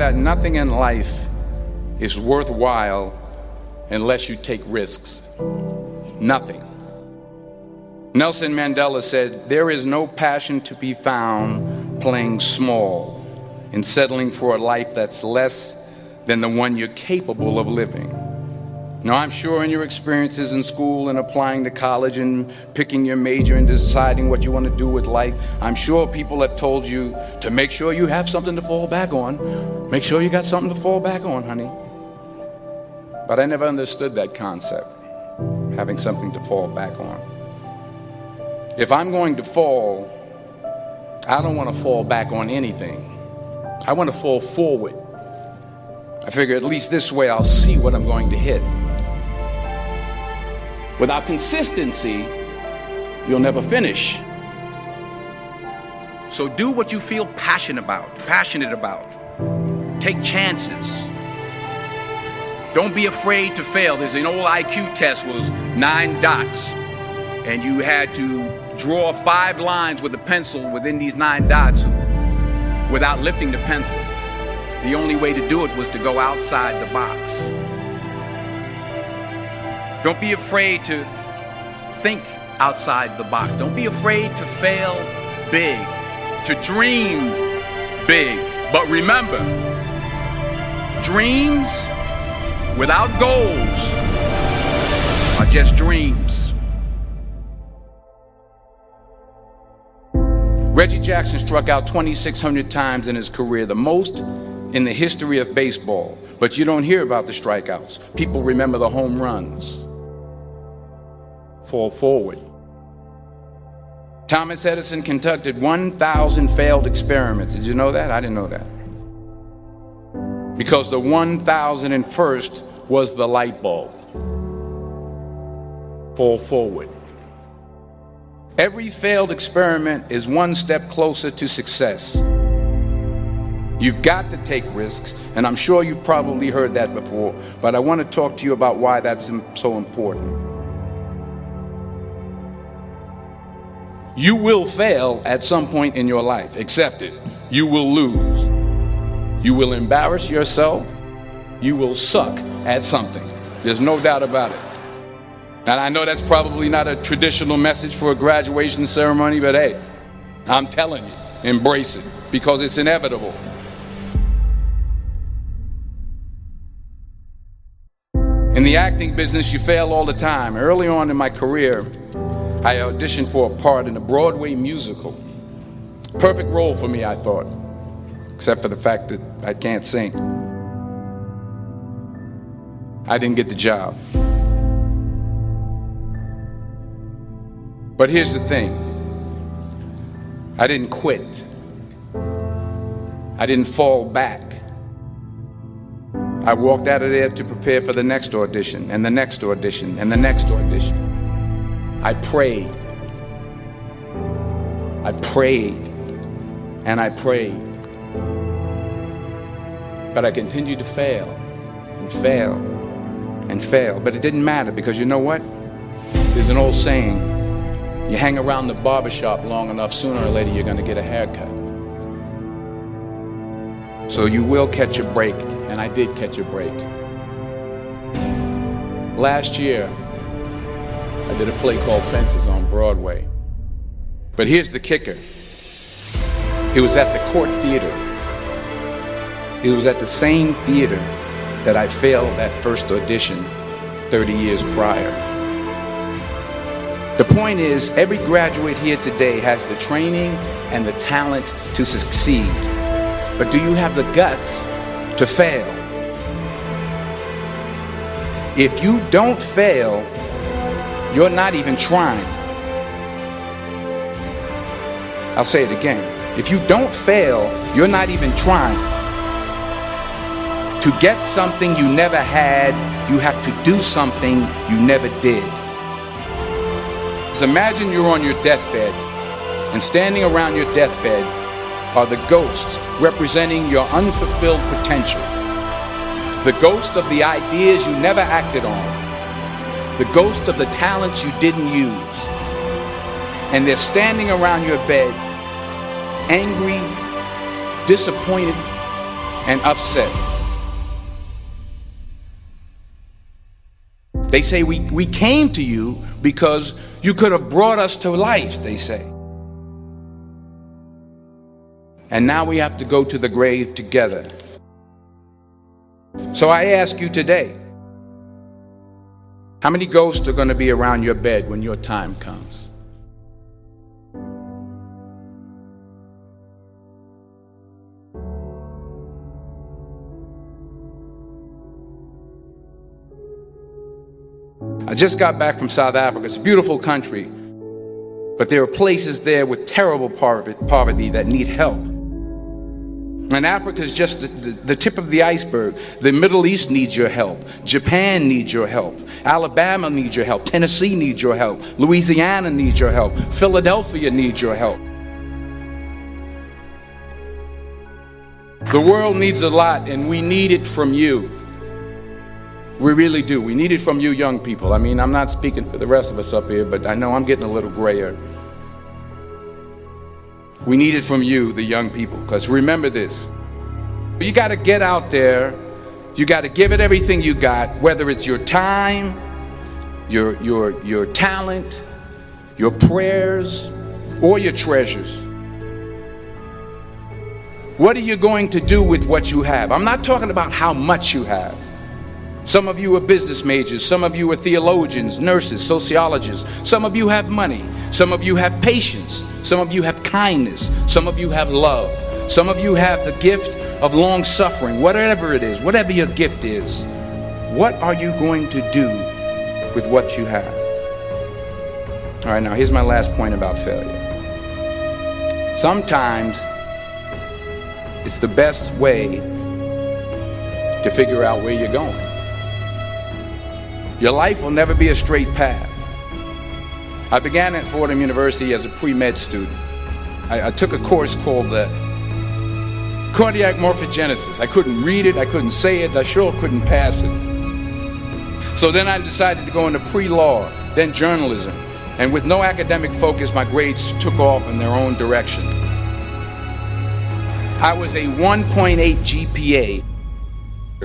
that nothing in life is worthwhile unless you take risks. Nothing. Nelson Mandela said, "There is no passion to be found playing small and settling for a life that's less than the one you're capable of living." Now, I'm sure in your experiences in school and applying to college and picking your major and deciding what you want to do with life, I'm sure people have told you to make sure you have something to fall back on. Make sure you got something to fall back on, honey. But I never understood that concept, having something to fall back on. If I'm going to fall, I don't want to fall back on anything. I want to fall forward. I figure at least this way I'll see what I'm going to hit. Without consistency, you'll never finish. So do what you feel passionate about. Take chances. Don't be afraid to fail. There's an old IQ test was 9 dots, and you had to draw 5 lines with a pencil within these 9 dots without lifting the pencil. The only way to do it was to go outside the box. Don't be afraid to think outside the box. Don't be afraid to fail big, to dream big. But remember, dreams without goals are just dreams. Reggie Jackson struck out 2,600 times in his career, the most in the history of baseball. But you don't hear about the strikeouts. People remember the home runs. Fall forward. Thomas Edison conducted 1,000 failed experiments. Did you know that? I didn't know that. Because the 1,001st was the light bulb. Fall forward. Every failed experiment is one step closer to success. You've got to take risks, and I'm sure you've probably heard that before, but I want to talk to you about why that's so important. You will fail at some point in your life. Accept it. You will lose. You will embarrass yourself. You will suck at something. There's no doubt about it. And I know that's probably not a traditional message for a graduation ceremony, but hey, I'm telling you, embrace it, because it's inevitable. In the acting business, you fail all the time. Early on in my career, I auditioned for a part in a Broadway musical. Perfect role for me, I thought, except for the fact that I can't sing. I didn't get the job. But here's the thing. I didn't quit. I didn't fall back. I walked out of there to prepare for the next audition, and the next audition, and the next audition. I prayed. I prayed. And I prayed. But I continued to fail, and fail, and fail. But it didn't matter, because you know what? There's an old saying, you hang around the barbershop long enough, sooner or later you're going to get a haircut. So you will catch a break, and I did catch a break. Last year, I did a play called Fences on Broadway. But here's the kicker. It was at the Court Theater. It was at the same theater that I failed that first audition 30 years prior. The point is, every graduate here today has the training and the talent to succeed. But do you have the guts to fail? If you don't fail, you're not even trying. I'll say it again. If you don't fail, you're not even trying. To get something you never had, you have to do something you never did. Imagine you're on your deathbed, and standing around your deathbed are the ghosts representing your unfulfilled potential. The ghost of the ideas you never acted on. The ghost of the talents you didn't use. And they're standing around your bed, angry, disappointed, and upset. They say we came to you because you could have brought us to life, they say. And now we have to go to the grave together. So I ask you today, how many ghosts are going to be around your bed when your time comes? I just got back from South Africa. It's a beautiful country, but there are places there with terrible poverty that need help. And Africa is just the tip of the iceberg. The Middle East needs your help. Japan needs your help. Alabama needs your help. Tennessee needs your help. Louisiana needs your help. Philadelphia needs your help. The world needs a lot, and we need it from you. We really do. We need it from you young people. I mean, I'm not speaking for the rest of us up here, but I know I'm getting a little grayer. We need it from you, the young people, because remember this. You got to get out there. You got to give it everything you got, whether it's your time, your talent, your prayers, or your treasures. What are you going to do with what you have? I'm not talking about how much you have. Some of you are business majors, some of you are theologians, nurses, sociologists, some of you have money, some of you have patience, some of you have kindness, some of you have love, some of you have the gift of long suffering. Whatever it is, whatever your gift is, what are you going to do with what you have? All right, now here's my last point about failure. Sometimes it's the best way to figure out where you're going. Your life will never be a straight path. I began at Fordham University as a pre-med student. I took a course called cardiac morphogenesis. I couldn't read it, I couldn't say it, I sure couldn't pass it. So then I decided to go into pre-law, then journalism. And with no academic focus, my grades took off in their own direction. I was a 1.8 GPA.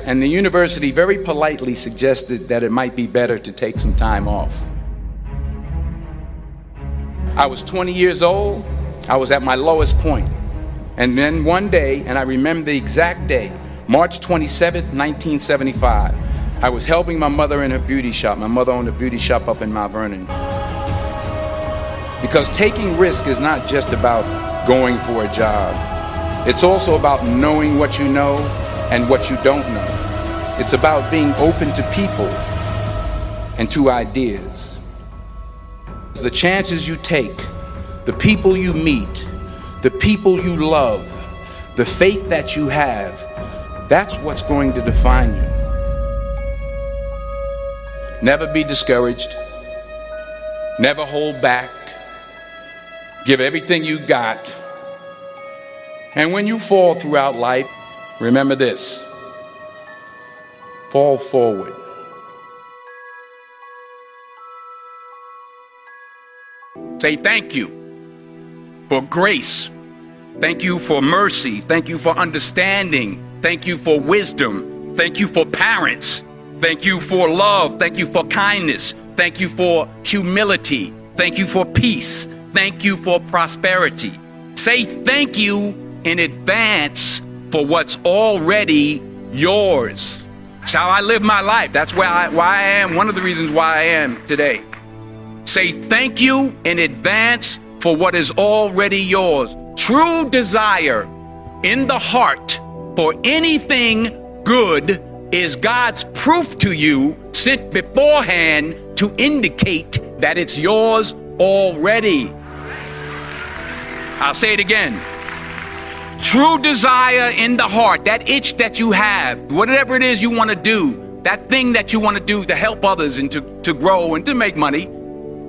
And the university very politely suggested that it might be better to take some time off. I was 20 years old. I was at my lowest point. And then one day, and I remember the exact day, March 27th, 1975, I was helping my mother in her beauty shop. My mother owned a beauty shop up in Mount Vernon. Because taking risk is not just about going for a job. It's also about knowing what you know and what you don't know. It's about being open to people and to ideas. The chances you take, the people you meet, the people you love, the faith that you have, that's what's going to define you. Never be discouraged. Never hold back. Give everything you got. And when you fall throughout life, remember this: fall forward. Say thank you for grace. Thank you for mercy. Thank you for understanding. Thank you for wisdom. Thank you for parents. Thank you for love. Thank you for kindness. Thank you for humility. Thank you for peace. Thank you for prosperity. Say thank you in advance for what's already yours. That's how I live my life. That's why I am, one of the reasons why I am today. Say thank you in advance for what is already yours. True desire in the heart for anything good is God's proof to you, sent beforehand to indicate that it's yours already. I'll say it again. True desire in the heart, that itch that you have, whatever it is you want to do, that thing that you want to do to help others and to grow and to make money,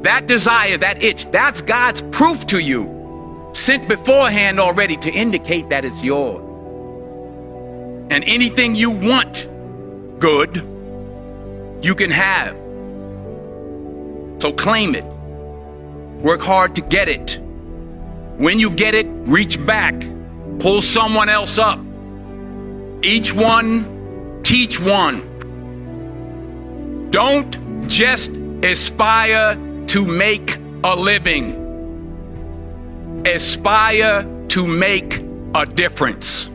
that desire, that itch, that's God's proof to you, sent beforehand already to indicate that it's yours. And anything you want good, you can have. So claim it. Work hard to get it. When you get it, reach back. Pull someone else up. Each one, teach one. Don't just aspire to make a living. Aspire to make a difference.